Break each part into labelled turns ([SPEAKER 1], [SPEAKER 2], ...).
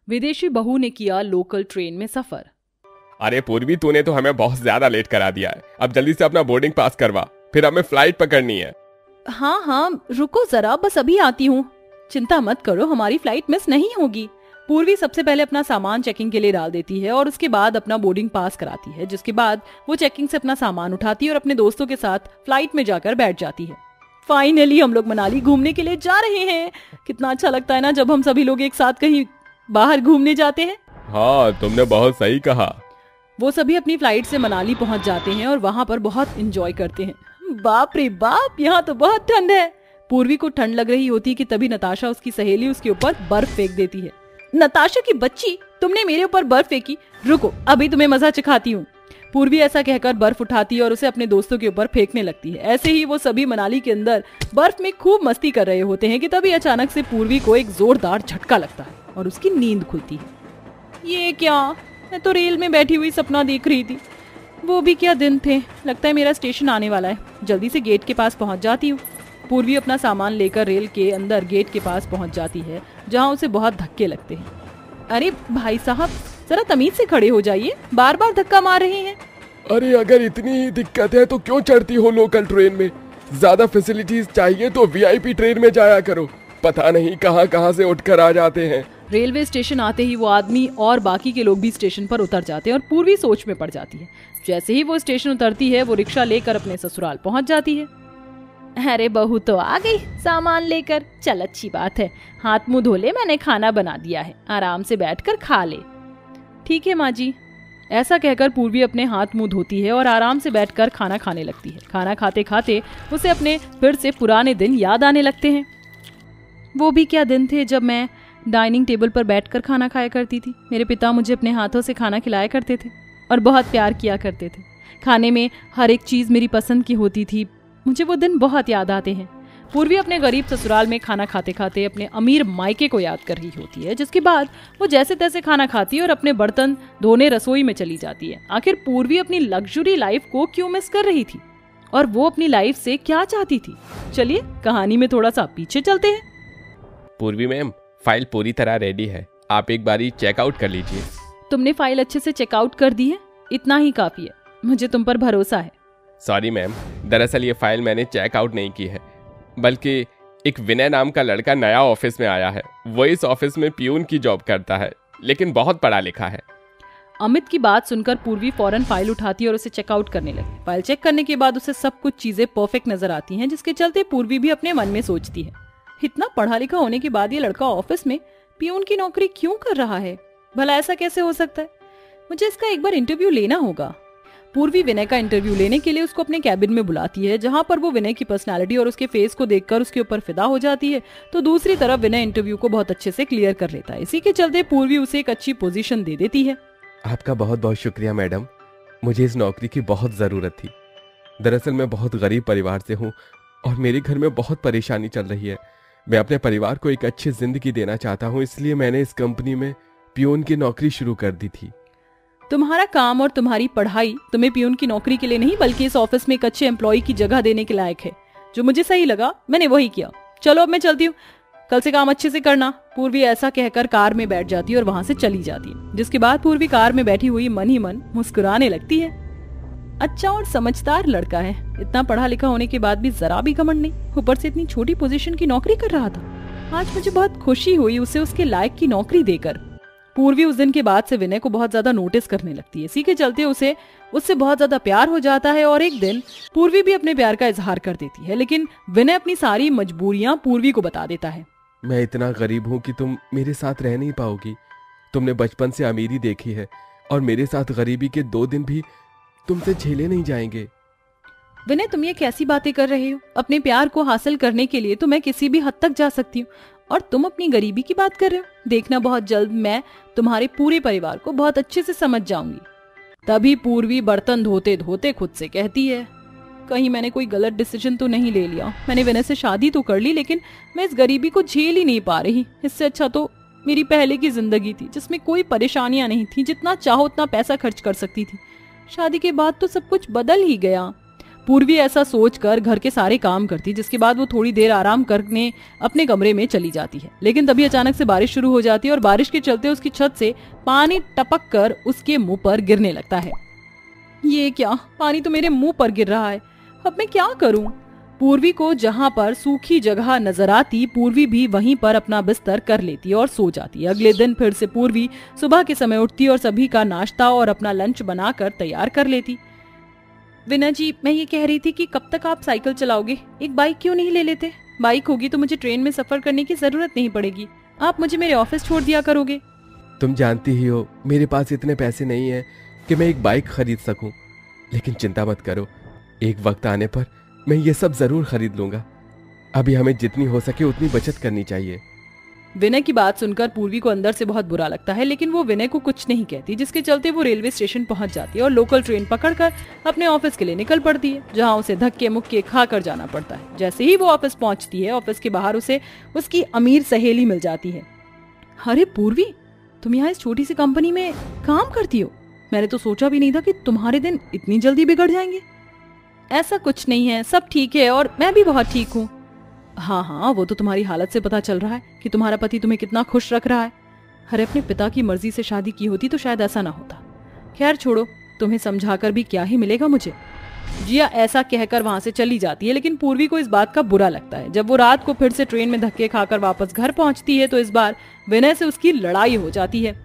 [SPEAKER 1] विदेशी बहू ने किया लोकल ट्रेन में सफर।
[SPEAKER 2] अरे पूर्वी, तूने तो हमें बहुत ज्यादा लेट करा दिया है। अब जल्दी से अपना बोर्डिंग पास करवा, फिर हमें फ्लाइट पकड़नी है।
[SPEAKER 1] हाँ, रुको जरा, बस अभी आती हूँ। चिंता मत करो, हमारी फ्लाइट मिस नहीं होगी। पूर्वी सबसे पहले अपना सामान चेकिंग के लिए डाल देती है और उसके बाद अपना बोर्डिंग पास कराती है, जिसके बाद वो चेकिंग से अपना सामान उठाती है और अपने दोस्तों के साथ फ्लाइट में जाकर बैठ जाती है। फाइनली हम लोग मनाली घूमने के लिए जा रहे हैं। कितना अच्छा लगता है ना जब हम सभी लोग एक साथ कहीं बाहर घूमने जाते हैं।
[SPEAKER 2] हाँ, तुमने बहुत सही कहा।
[SPEAKER 1] वो सभी अपनी फ्लाइट से मनाली पहुंच जाते हैं और वहां पर बहुत एंजॉय करते हैं। बाप रे बाप, यहाँ तो बहुत ठंड है। पूर्वी को ठंड लग रही होती कि तभी नताशा, उसकी सहेली, उसके ऊपर बर्फ फेंक देती है। नताशा की बच्ची, तुमने मेरे ऊपर बर्फ फेंकी, रुको अभी तुम्हें मजा चखाती हूँ। पूर्वी ऐसा कहकर बर्फ उठाती है और उसे अपने दोस्तों के ऊपर फेंकने लगती है। ऐसे ही वो सभी मनाली के अंदर बर्फ में खूब मस्ती कर रहे होते हैं कि तभी अचानक से पूर्वी को एक जोरदार झटका लगता है और उसकी नींद खुलती है। ये क्या, मैं तो रेल में बैठी हुई सपना देख रही थी। वो भी क्या दिन थे। लगता है मेरा स्टेशन आने वाला है। जल्दी से गेट के पास पहुंच जाती हूँ। पूर्वी अपना सामान लेकर रेल के अंदर गेट के पास पहुंच जाती है, जहां उसे बहुत धक्के लगते हैं। अरे भाई साहब, जरा तमीज से खड़े हो जाइए, बार बार धक्का मार रहे हैं।
[SPEAKER 2] अरे अगर इतनी ही दिक्कत है तो क्यों चढ़ती हो लोकल ट्रेन में? ज्यादा फैसिलिटीज चाहिए तो वीआईपी ट्रेन में जाया करो। पता नहीं कहां कहां से उठकर आ जाते हैं।
[SPEAKER 1] रेलवे स्टेशन आते ही वो आदमी और बाकी के लोग भी स्टेशन पर उतर जाते हैं और पूर्वी सोच में पड़ जाती है। जैसे ही वो स्टेशन उतरती है, वो रिक्शा लेकर अपने ससुराल पहुंच जाती है। अरे बहू तो आ गई सामान लेकर, चल अच्छी बात है। हाथ मुंह धो ले, मैंने खाना बना दिया है, आराम से बैठकर खा ले। ठीक है माँ जी। ऐसा कहकर पूर्वी अपने हाथ मुंह धोती है और आराम से बैठकर खाना खाने लगती है। खाना खाते खाते उसे अपने फिर से पुराने दिन याद आने लगते हैं। वो भी क्या दिन थे जब मैं डाइनिंग टेबल पर बैठकर खाना खाया करती थी। मेरे पिता मुझे अपने हाथों से खाना खिलाया करते थे और बहुत प्यार किया करते थे। खाने में हर एक चीज़ मेरी पसंद की होती थी। मुझे वो दिन बहुत याद आते हैं। पूर्वी अपने गरीब ससुराल में खाना खाते खाते अपने अमीर मायके को याद कर रही होती है, जिसके बाद वो जैसे तैसे खाना खाती है और अपने बर्तन धोने रसोई में चली जाती है। आखिर पूर्वी अपनी लग्जरी लाइफ को क्यों मिस कर रही थी और वो अपनी लाइफ से क्या चाहती थी? चलिए कहानी में थोड़ा सा पीछे चलते हैं।
[SPEAKER 2] पूर्वी मैम, फाइल पूरी तरह रेडी है, आप एक बारी चेकआउट कर लीजिए।
[SPEAKER 1] तुमने फाइल अच्छे से चेकआउट कर दी है? इतना ही काफी है, मुझे तुम पर भरोसा है।
[SPEAKER 2] सॉरी मैम, दरअसल ये फाइल मैंने चेकआउट नहीं की है, बल्कि एक विनय नाम का लड़का नया ऑफिस में आया है। वो इस ऑफिस में पियून की जॉब करता है, लेकिन बहुत पढ़ा लिखा है।
[SPEAKER 1] अमित की बात सुनकर पूर्वी फौरन फाइल उठाती है और उसे चेकआउट करने लगी। फाइल चेक करने के बाद उसे सब कुछ चीजें परफेक्ट नजर आती हैं, जिसके चलते पूर्वी भी अपने मन में सोचती है, इतना पढ़ा लिखा होने के बाद ये लड़का ऑफिस में पियून की नौकरी क्यों कर रहा है? भला ऐसा कैसे हो सकता है? मुझे इसका एक बार इंटरव्यू लेना होगा। पूर्वी विनय का इंटरव्यू लेने के लिए उसको अपने कैबिन में बुलाती है, जहां पर वो विनय की पर्सनालिटी और उसके फेस को देखकर उसके ऊपर फिदा हो जाती है। तो दूसरी तरफ विनय इंटरव्यू को बहुत अच्छे से क्लियर कर लेता है। इसी के चलते पूर्वी उसे एक अच्छी पोजीशन दे देती है।
[SPEAKER 2] आपका बहुत बहुत शुक्रिया मैडम, मुझे इस नौकरी की बहुत जरूरत थी। दरअसल मैं बहुत गरीब परिवार से हूँ और मेरे घर में बहुत परेशानी चल रही है। मैं अपने परिवार को एक अच्छी जिंदगी देना चाहता हूँ, इसलिए मैंने इस कंपनी में पियून की नौकरी शुरू कर दी थी।
[SPEAKER 1] तुम्हारा काम और तुम्हारी पढ़ाई तुम्हें पियून की नौकरी के लिए नहीं, बल्कि इस ऑफिस में एक अच्छे एम्प्लॉय की जगह देने के लायक है। जो मुझे सही लगा मैंने वही किया। चलो अब मैं चलती हूँ, कल से काम अच्छे से करना। पूर्वी ऐसा कहकर कार में बैठ जाती है और वहां से चली जाती है, जिसके बाद पूर्वी कार में बैठी हुई मन ही मन मुस्कुराने लगती है। अच्छा और समझदार लड़का है, इतना पढ़ा लिखा होने के बाद भी जरा भी घमंड नहीं, ऊपर से इतनी छोटी पोजीशन की नौकरी कर रहा था। आज मुझे बहुत खुशी हुई उसे उसके लायक की नौकरी देकर। पूर्वी उस दिन के बाद से विनय को बहुत ज्यादा नोटिस करने लगती है। इसी के चलते उसे उससे बहुत ज्यादा प्यार हो जाता है और एक दिन पूर्वी भी अपने प्यार का इजहार कर देती है, लेकिन विनय अपनी सारी मजबूरियां पूर्वी को बता देता है।
[SPEAKER 2] मैं इतना गरीब हूँ कि तुम मेरे साथ रह नहीं पाओगी। तुमने बचपन से अमीरी देखी है और मेरे साथ गरीबी के 2 दिन भी तुमसे झेले नहीं जाएंगे।
[SPEAKER 1] विनय, तुम ये कैसी बातें कर रहे हो? अपने प्यार को हासिल करने के लिए तो मैं किसी भी हद तक जा सकती हूँ, और तुम अपनी गरीबी की बात कर रहे हो। देखना बहुत जल्द मैं तुम्हारे पूरे परिवार को बहुत अच्छे से समझ जाऊंगी। तभी पूर्वी बर्तन धोते धोते खुद से कहती है, कहीं मैंने कोई गलत डिसीजन तो नहीं ले लिया। मैंने विनय से शादी तो कर ली, लेकिन मैं इस गरीबी को झेल ही नहीं पा रही। इससे अच्छा तो मेरी पहले की जिंदगी थी, जिसमें कोई परेशानियां नहीं थी, जितना चाहो उतना पैसा खर्च कर सकती थी। शादी के बाद तो सब कुछ बदल ही गया। पूर्वी ऐसा सोचकर घर के सारे काम करती, जिसके बाद वो थोड़ी देर आराम करने अपने कमरे में चली जाती है। लेकिन तभी अचानक से बारिश शुरू हो जाती है और बारिश के चलते उसकी छत से पानी टपक कर उसके मुंह पर गिरने लगता है। ये क्या, पानी तो मेरे मुंह पर गिर रहा है, अब मैं क्या करूं? पूर्वी को जहां पर सूखी जगह नजर आती, पूर्वी भी वहीं पर अपना बिस्तर कर लेती और सो जाती। अगले दिन फिर से पूर्वी सुबह के समय उठती और सभी का नाश्ता और अपना लंच बनाकर तैयार कर लेती। विनय जी, मैं ये कह रही थी कि कब तक आप साइकिल चलाओगे? एक बाइक क्यों नहीं ले लेते? बाइक होगी तो मुझे ट्रेन में सफर करने की जरूरत नहीं पड़ेगी। आप मुझे मेरे ऑफिस छोड़ दिया करोगे।
[SPEAKER 2] तुम जानती ही हो मेरे पास इतने पैसे नहीं है कि मैं एक बाइक खरीद सकूं, लेकिन चिंता मत करो, एक वक्त आने पर मैं ये सब जरूर खरीद लूंगा। अभी हमें जितनी हो सके उतनी बचत करनी चाहिए।
[SPEAKER 1] विनय की बात सुनकर पूर्वी को अंदर से बहुत बुरा लगता है, लेकिन वो विनय को कुछ नहीं कहती, जिसके चलते वो रेलवे स्टेशन पहुंच जाती है और लोकल ट्रेन पकड़कर अपने ऑफिस के लिए निकल पड़ती है, जहां उसे धक्के मुक्के खाकर जाना पड़ता है। जैसे ही वो ऑफिस पहुंचती है, ऑफिस के बाहर उसे उसकी अमीर सहेली मिल जाती है। अरे पूर्वी, तुम यहाँ इस छोटी सी कंपनी में काम करती हो? मैंने तो सोचा भी नहीं था कि तुम्हारे दिन इतनी जल्दी बिगड़ जाएंगे। ऐसा कुछ नहीं है, सब ठीक है और मैं भी बहुत ठीक हूँ। हाँ, वो तो तुम्हारी हालत से पता चल रहा है कि तुम्हारा पति तुम्हें कितना खुश रख रहा है। अरे अपने पिता की मर्जी से शादी की होती तो शायद ऐसा ना होता। खैर छोड़ो, तुम्हें समझाकर भी क्या ही मिलेगा मुझे। जिया ऐसा कहकर वहां से चली जाती है, लेकिन पूर्वी को इस बात का बुरा लगता है। जब वो रात को फिर से ट्रेन में धक्के खाकर वापस घर पहुंचती है तो इस बार विनय से उसकी लड़ाई हो जाती है।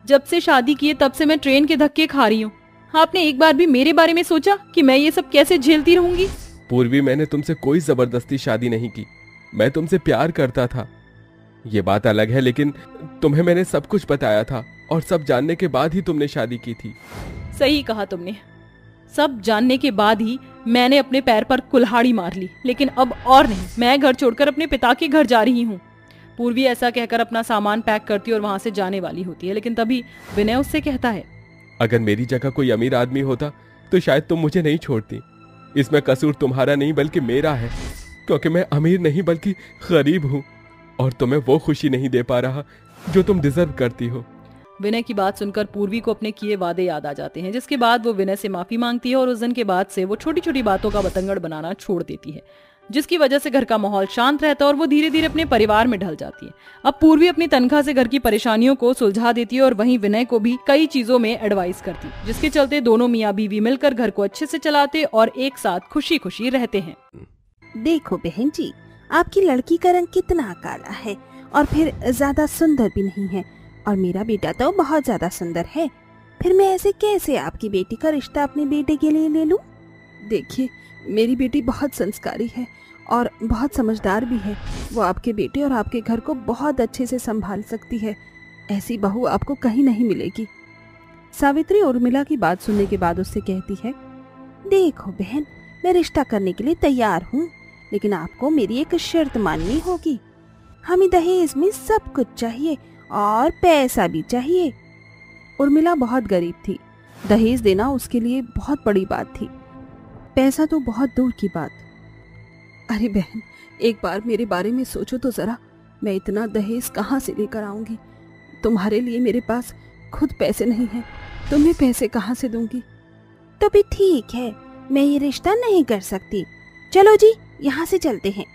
[SPEAKER 1] जब से शादी की है तब से मैं ट्रेन के धक्के खा रही हूँ। आपने एक बार भी मेरे बारे में सोचा कि मैं ये सब कैसे झेलती रहूंगी?
[SPEAKER 2] पूर्वी, मैंने तुमसे कोई जबरदस्ती शादी नहीं की, मैं तुमसे प्यार करता था, ये बात अलग है, लेकिन तुम्हें मैंने सब कुछ बताया था और सब जानने के बाद ही तुमने शादी की थी।
[SPEAKER 1] सही कहा तुमने, सब जानने के बाद ही मैंने अपने पैर पर कुल्हाड़ी मार ली, लेकिन अब और नहीं, मैं घर छोड़कर अपने पिता के घर जा रही हूँ। पूर्वी ऐसा कहकर अपना सामान पैक करती और वहां से जाने वाली होती है, लेकिन तभी विनय उससे कहता है,
[SPEAKER 2] अगर मेरी जगह कोई अमीर आदमी होता तो शायद तुम मुझे नहीं छोड़ती। इसमें कसूर तुम्हारा नहीं बल्कि मेरा है, क्योंकि मैं अमीर नहीं बल्कि गरीब हूँ और तुम्हें वो खुशी नहीं दे पा रहा जो तुम डिजर्व करती हो।
[SPEAKER 1] विनय की बात सुनकर पूर्वी को अपने किए वादे याद आ जाते हैं, जिसके बाद वो विनय से माफी मांगती है और उस दिन के बाद से वो छोटी छोटी बातों का बतंगड़ बनाना छोड़ देती है, जिसकी वजह से घर का माहौल शांत रहता है और वो धीरे धीरे अपने परिवार में ढल जाती है। अब पूर्वी अपनी तनख्वाह से घर की परेशानियों को सुलझा देती है और वहीं विनय को भी कई चीजों में एडवाइस करती, जिसके चलते दोनों मियाँ बीवी मिलकर घर को अच्छे से चलाते और एक साथ खुशी खुशी रहते हैं।
[SPEAKER 3] देखो बहन जी, आपकी लड़की का रंग कितना काला है और फिर ज्यादा सुंदर भी नहीं है, और मेरा बेटा तो बहुत ज्यादा सुंदर है। फिर मैं ऐसे कैसे आपकी बेटी का रिश्ता अपने बेटे के लिए ले लूं? देखिए, मेरी बेटी बहुत संस्कारी है और बहुत समझदार भी है। वो आपके बेटे और आपके घर को बहुत अच्छे से संभाल सकती है। ऐसी बहू आपको कहीं नहीं मिलेगी। सावित्री उर्मिला की बात सुनने के बाद उससे कहती है, देखो बहन, मैं रिश्ता करने के लिए तैयार हूँ, लेकिन आपको मेरी एक शर्त माननी होगी। हमें दहेज में सब कुछ चाहिए और पैसा भी चाहिए। उर्मिला बहुत गरीब थी, दहेज देना उसके लिए बहुत बड़ी बात थी, पैसा तो बहुत दूर की बात। अरे बहन, एक बार मेरे बारे में सोचो तो जरा, मैं इतना दहेज कहाँ से लेकर आऊंगी? तुम्हारे लिए मेरे पास खुद पैसे नहीं हैं, तुम्हें पैसे कहाँ से दूंगी? तो भी ठीक है, मैं ये रिश्ता नहीं कर सकती। चलो जी, यहाँ से चलते हैं।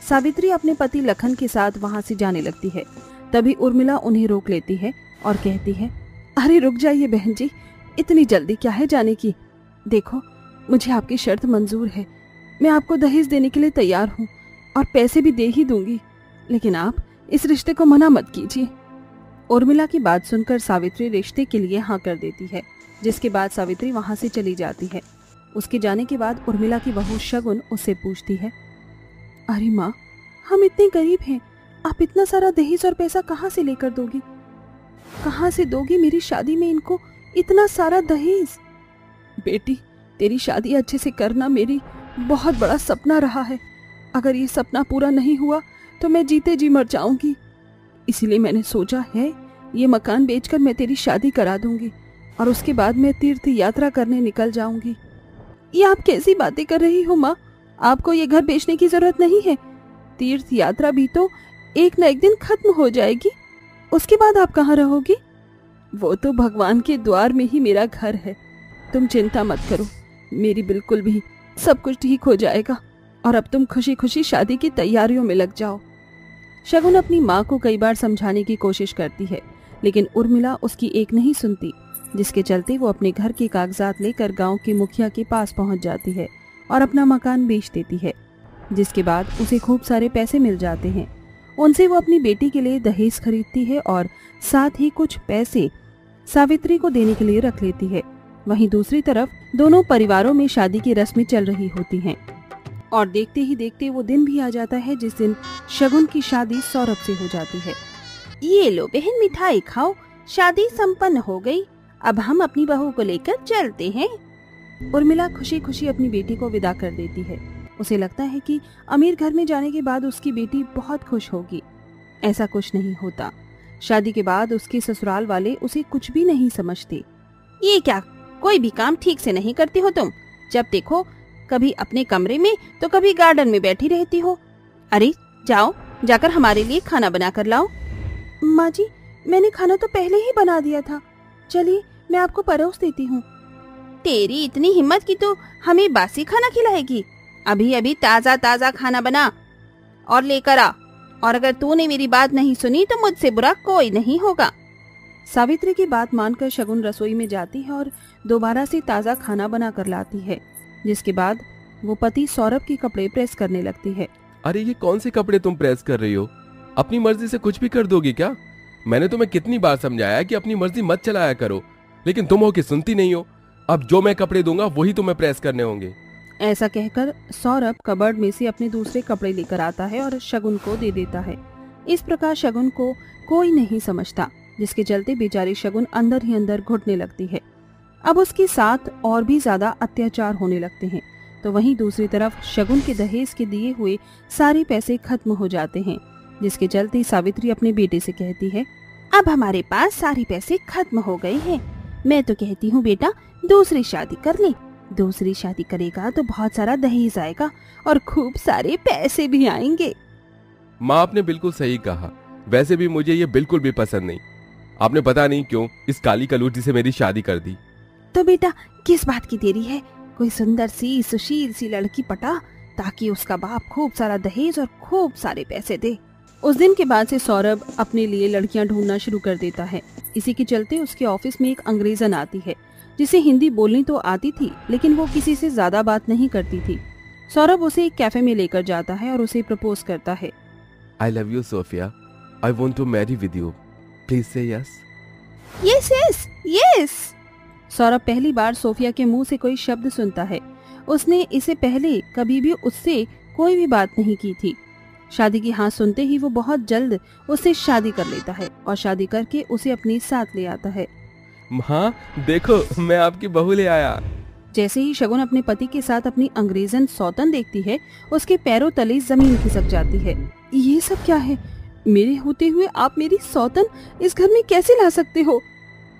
[SPEAKER 3] सावित्री अपने पति लखन के साथ वहाँ से जाने लगती है। तभी उर्मिला उन्हें रोक लेती है और कहती है, अरे रुक जाइए बहन जी, इतनी जल्दी क्या है जाने की? देखो, मुझे आपकी शर्त मंजूर है, मैं आपको दहेज देने के लिए तैयार हूँ और पैसे भी दे ही दूंगी, लेकिन आप इस रिश्ते को मना मत कीजिए। उर्मिला की बात सुनकर सावित्री रिश्ते के लिए हाँ कर देती है, जिसके बाद सावित्री वहाँ से चली जाती है। उसके जाने के बाद उर्मिला की बहू शगुन उससे पूछती है, अरे माँ, हम इतने गरीब हैं, आप इतना सारा दहेज और पैसा कहाँ से लेकर दोगी? कहाँ से दोगी मेरी शादी में इनको इतना सारा दहेज? बेटी, तेरी शादी अच्छे से करना मेरी बहुत बड़ा सपना रहा है। अगर ये सपना पूरा नहीं हुआ तो मैं जीते जी मर जाऊंगी। इसीलिए मैंने सोचा है ये मकान बेचकर मैं तेरी शादी करा दूंगी और उसके बाद मैं तीर्थ यात्रा करने निकल जाऊंगी। ये आप कैसी बातें कर रही हो माँ? आपको ये घर बेचने की जरूरत नहीं है। तीर्थ यात्रा भी तो एक न एक दिन खत्म हो जाएगी, उसके बाद आप कहाँ रहोगी? वो तो भगवान के द्वार में ही मेरा घर है, तुम चिंता मत करो, मेरी बिल्कुल भी सब कुछ ठीक हो जाएगा और अब तुम खुशी खुशी शादी की तैयारियों में लग जाओ। शगुन अपनी माँ को कई बार समझाने की कोशिश करती है, लेकिन उर्मिला उसकी एक नहीं सुनती, जिसके चलते वो अपने घर के कागजात लेकर गांव के मुखिया के पास पहुंच जाती है और अपना मकान बेच देती है, जिसके बाद उसे खूब सारे पैसे मिल जाते हैं। उनसे वो अपनी बेटी के लिए दहेज खरीदती है और साथ ही कुछ पैसे सावित्री को देने के लिए रख लेती है। वहीं दूसरी तरफ दोनों परिवारों में शादी की रस्में चल रही होती हैं और देखते ही देखते वो दिन भी आ जाता है जिस दिन शगुन की शादी सौरभ से हो जाती है। ये लो बहन, मिठाई खाओ, शादी संपन्न हो गई। अब हम अपनी बहू को लेकर चलते हैं। उर्मिला खुशी खुशी अपनी बेटी को विदा कर देती है। उसे लगता है कि अमीर घर में जाने के बाद उसकी बेटी बहुत खुश होगी। ऐसा कुछ नहीं होता। शादी के बाद उसके ससुराल वाले उसे कुछ भी नहीं समझते। ये क्या, कोई भी काम ठीक से नहीं करती हो तुम? जब देखो कभी अपने कमरे में तो कभी गार्डन में बैठी रहती हो। अरे जाओ, जाकर हमारे लिए खाना बना कर लाओ। माँ जी, मैंने खाना तो पहले ही बना दिया था। चलिए मैं आपको परोस देती हूँ। तेरी इतनी हिम्मत की तो हमें बासी खाना खिलाएगी? अभी अभी ताजा ताजा खाना बना और लेकर आ, और अगर तूने मेरी बात नहीं सुनी तो मुझसे बुरा कोई नहीं होगा। सावित्री की बात मानकर शगुन रसोई में जाती है और दोबारा से ताजा खाना बना कर लाती है, जिसके बाद वो पति सौरभ के कपड़े प्रेस करने लगती है।
[SPEAKER 2] अरे ये कौन से कपड़े तुम प्रेस कर रही हो? अपनी मर्जी से कुछ भी कर दोगी क्या? मैंने तुम्हें कितनी बार समझाया कि अपनी मर्जी मत चलाया करो, लेकिन तुम हो कि सुनती नहीं हो। अब जो मैं कपड़े दूंगा वही तुम्हें प्रेस करने होंगे।
[SPEAKER 3] ऐसा कहकर सौरभ कबर्ड में से अपने दूसरे कपड़े लेकर आता है और शगुन को दे देता है। इस प्रकार शगुन को कोई नहीं समझता, जिसके चलते बेचारी शगुन अंदर ही अंदर घुटने लगती है। अब उसके साथ और भी ज्यादा अत्याचार होने लगते हैं। तो वहीं दूसरी तरफ शगुन के दहेज के दिए हुए सारे पैसे खत्म हो जाते हैं, जिसके चलते सावित्री अपने बेटे से कहती है, अब हमारे पास सारे पैसे खत्म हो गए हैं। मैं तो कहती हूँ बेटा, दूसरी शादी कर ले। दूसरी शादी करेगा तो बहुत सारा दहेज आएगा और खूब सारे पैसे भी आएंगे।
[SPEAKER 2] माँ, आपने बिल्कुल सही कहा। वैसे भी मुझे ये बिल्कुल भी पसंद नहीं। आपने पता नहीं क्यों इस काली कलूटी से मेरी शादी कर दी।
[SPEAKER 3] तो बेटा किस बात की देरी है? कोई सुंदर सी सुशील सी लड़की पटा, ताकि उसका बाप खूब सारा दहेज और खूब सारे पैसे दे। उस दिन के बाद से सौरभ अपने लिए लड़कियां ढूंढना शुरू कर देता है। इसी के चलते उसके ऑफिस में एक अंग्रेजन आती है, जिसे हिंदी बोलनी तो आती थी, लेकिन वो किसी से ज्यादा बात नहीं करती थी। सौरभ उसे एक कैफे में लेकर जाता है और उसे प्रपोज करता है।
[SPEAKER 2] I love you, Sophia. I want to marry with you. Please say yes.
[SPEAKER 3] Yes, yes, yes. Saurabh पहली बार सोफिया के मुंह से कोई शब्द सुनता है। उसने इसे पहले कभी भी उससे कोई भी बात नहीं की थी। शादी की हाँ सुनते ही वो बहुत जल्द उससे शादी कर लेता है और शादी करके उसे अपने साथ ले आता है।
[SPEAKER 2] हाँ देखो, मैं आपकी बहू ले आया।
[SPEAKER 3] जैसे ही शगुन अपने पति के साथ अपनी अंग्रेजन सौतन देखती है, उसके पैरों तले जमीन खिसक जाती है। ये सब क्या है? मेरे होते हुए आप मेरी सौतन इस घर में कैसे ला सकते हो?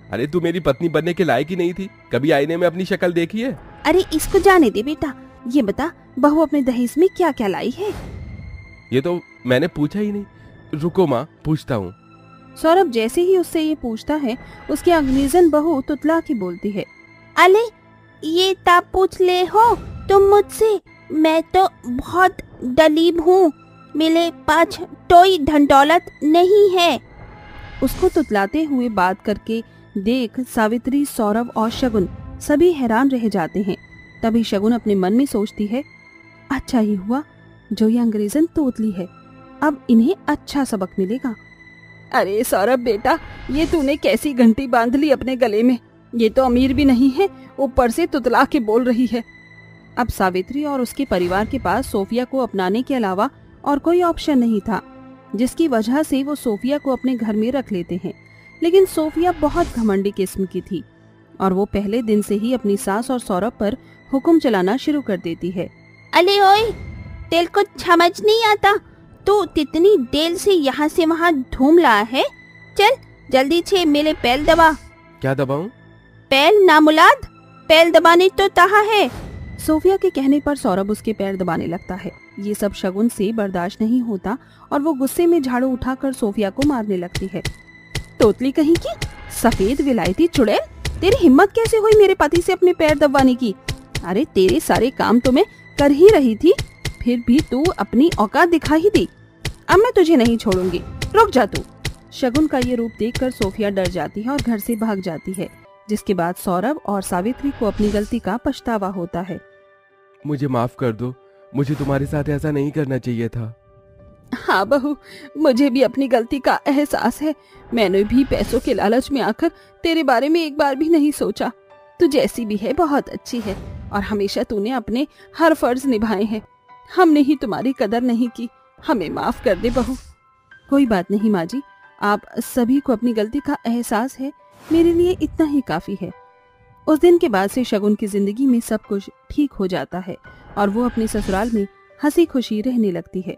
[SPEAKER 2] अरे तू मेरी पत्नी बनने के लायक ही नहीं थी। कभी आईने में अपनी शक्ल देखी है?
[SPEAKER 3] अरे इसको जाने दे बेटा। ये बता, बहू अपने दहेज में क्या क्या लाई है?
[SPEAKER 2] ये तो मैंने पूछा ही नहीं। रुको माँ, पूछता हूँ।
[SPEAKER 3] सौरभ जैसे ही उससे ये पूछता है, उसकी अंग्रेजन बहू तुतला के बोलती है, अले ये ता पूछ ले हो तुम मुझसे? मैं तो बहुत गरीब हूँ, मेरे पास कोई धन दौलत नहीं है। उसको तुतलाते हुए बात करके देख सावित्री, सौरभ और शगुन सभी हैरान रह जाते हैं। तभी शगुन अपने मन में सोचती है, अच्छा ही हुआ जो ये अंग्रेजन तोतली है, अब इन्हें अच्छा सबक मिलेगा। अरे सौरभ बेटा, ये तूने कैसी घंटी बांध ली अपने गले में? ये तो अमीर भी नहीं है, ऊपर से तुतला के बोल रही है। अब सावित्री और उसके परिवार के पास सोफिया को अपनाने के अलावा और कोई ऑप्शन नहीं था, जिसकी वजह से वो सोफिया को अपने घर में रख लेते हैं। लेकिन सोफिया बहुत घमंडी किस्म की थी और वो पहले दिन से ही अपनी सास और सौरभ पर हुक्म चलाना शुरू कर देती है। अले ओए, तेल को समझ नहीं आता? तू कितनी देर से यहाँ से वहाँ घूम रहा है? चल जल्दी से मेरे पैर दबा।
[SPEAKER 2] क्या दबाऊं?
[SPEAKER 3] पैर नामुलाद, पैर दबाने तो कहा है। सोफिया के कहने पर सौरभ उसके पैर दबाने लगता है। ये सब शगुन से बर्दाश्त नहीं होता और वो गुस्से में झाड़ू उठाकर सोफिया को मारने लगती है। तोतली कहीं की, सफेद विलायती चुड़ैल, तेरी हिम्मत कैसे हुई मेरे पति से अपने पैर दबाने की? अरे तेरे सारे काम तो मैं कर ही रही थी, फिर भी तू अपनी औकात दिखा ही दी। अब मैं तुझे नहीं छोड़ूंगी, रुक जा तू। शगुन का ये रूप देखकर सोफिया डर जाती है और घर से भाग जाती है, जिसके बाद सौरभ और सावित्री को अपनी गलती का पछतावा होता है।
[SPEAKER 2] मुझे माफ कर दो, मुझे तुम्हारे साथ ऐसा नहीं करना चाहिए था।
[SPEAKER 3] हाँ बहू, मुझे भी अपनी गलती का एहसास है। मैंने भी पैसों के लालच में आकर तेरे बारे में एक बार भी नहीं सोचा। तू जैसी भी है बहुत अच्छी है और हमेशा तूने अपने हर फर्ज निभाए हैं। हमने ही तुम्हारी कदर नहीं की, हमें माफ कर दे बहू। कोई बात नहीं माँ जी, आप सभी को अपनी गलती का एहसास है, मेरे लिए इतना ही काफी है। उस दिन के बाद से शगुन की जिंदगी में सब कुछ ठीक हो जाता है और वो अपने ससुराल में हंसी खुशी रहने लगती है।